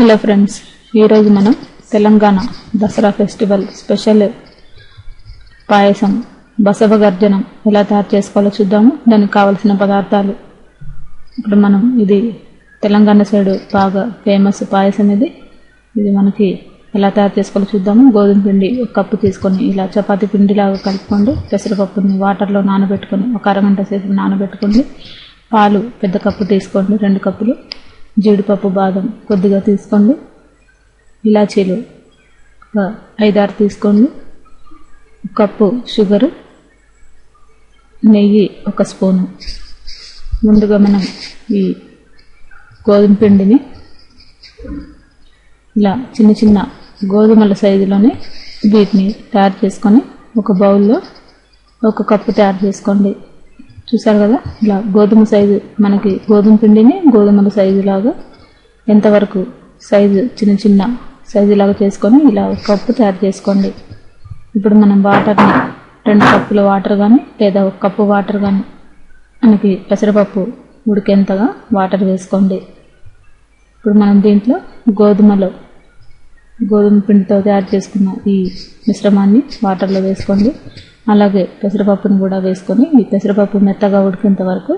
Hello friends, ఈరోజు మనం Telangana Dasara festival special పాయసం బసవ గర్జనం ఎలా తయారు చేసుకోవాలో చూద్దాము. దానికి కావలసిన పదార్థాలు ఇప్పుడు మనం ఇది తెలంగాణ సైడ్ బాగా ఫేమస్ పాయసం. ఇది మనకి ఎలా తయారు చేసుకోవాలో చూద్దాము. గోధుమ పిండి 1 కప్పు తీసుకొని ఇలా చపాతీ పిండిలాగా కలుపుకోండి. పెసరపప్పుని వాటర్లో నానబెట్టుకొని ఒక అరగంట సేపు నానబెట్టుకోండి. పాలు పెద్ద కప్పు తీసుకోండి, 2 కప్పులు. జీడిపప్పు బాదం కొద్దిగా తీసుకోండి. ఇలాచీలు 5-6 తీసుకోండి. 1 కప్పు షుగరు, నెయ్యి 1 స్పూను. ముందుగా మనం ఈ గోధుమ పిండిని ఇలా చిన్న చిన్న గోధుమల సైజులోనే వీటిని తయారు చేసుకొని ఒక బౌల్లో 1 కప్పు తయారు చేసుకోండి. చూసారు కదా, ఇలా గోధుమ సైజు, మనకి గోధుమ పిండిని గోధుమల సైజు లాగా ఎంతవరకు సైజు చిన్న చిన్న సైజు లాగా చేసుకొని ఇలా 1 కప్పు తయారు చేసుకోండి. ఇప్పుడు మనం వాటర్ని 2 కప్పుల వాటర్ కానీ లేదా 1 కప్పు వాటర్ కానీ మనకి పెసరపప్పు ఉడికేంతగా వాటర్ వేసుకోండి. ఇప్పుడు మనం దీంట్లో గోధుమ పిండితో తయారు చేసుకున్న ఈ మిశ్రమాన్ని వాటర్లో వేసుకోండి. అలాగే పెసరపప్పును కూడా వేసుకొని ఈ పెసరపప్పు మెత్తగా ఉడికేంత వరకు,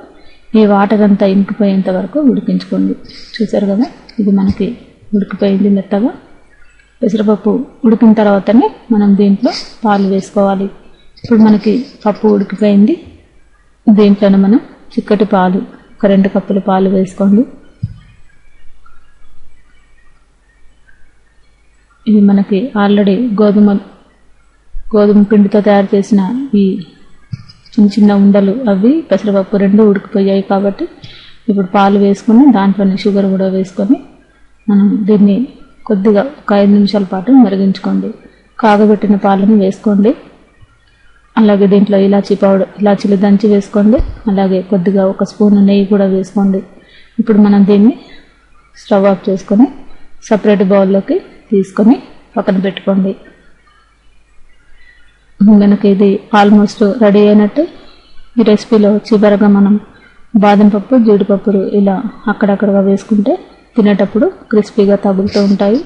ఈ వాటర్ అంతా ఇంకిపోయేంత వరకు ఉడికించుకోండి. చూసారు కదా, ఇది మనకి ఉడికిపోయింది మెత్తగా. పెసరపప్పు ఉడికిన తర్వాతనే మనం దీంట్లో పాలు వేసుకోవాలి. ఇప్పుడు మనకి పప్పు ఉడికిపోయింది. దీంట్లోనే మనం చిక్కటి పాలు 2 కప్పుల పాలు వేసుకోండి. ఇది మనకి ఆల్రెడీ గోధుమ పిండితో తయారు చేసిన ఈ చిన్న చిన్న ఉండలు, అవి పెసరపప్పు 2 ఉడికిపోయాయి కాబట్టి ఇప్పుడు పాలు వేసుకొని దాంట్లోనే షుగర్ కూడా వేసుకొని మనం దీన్ని కొద్దిగా 5 నిమిషాల పాటు మరిగించుకోండి. కాగబెట్టిన పాలను వేసుకోండి. అలాగే దీంట్లో ఇలాచీలు దంచి వేసుకోండి. అలాగే కొద్దిగా 1 స్పూన్ నెయ్యి కూడా వేసుకోండి. ఇప్పుడు మనం దీన్ని స్టవ్ ఆఫ్ చేసుకొని సపరేట్ బౌల్లోకి తీసుకొని పక్కన పెట్టుకోండి. మనకి ఇది ఆల్మోస్ట్ రెడీ అయినట్టు. ఈ రెసిపీలో చివరగా మనం బాదం పప్పు, జీడిపప్పులు ఇలా అక్కడక్కడగా వేసుకుంటే తినేటప్పుడు క్రిస్పీగా తగులుతూ ఉంటాయి.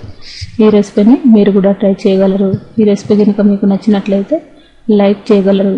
ఈ రెసిపీని మీరు కూడా ట్రై చేయగలరు. ఈ రెసిపీ కనుక మీకు నచ్చినట్లయితే లైక్ చేయగలరు.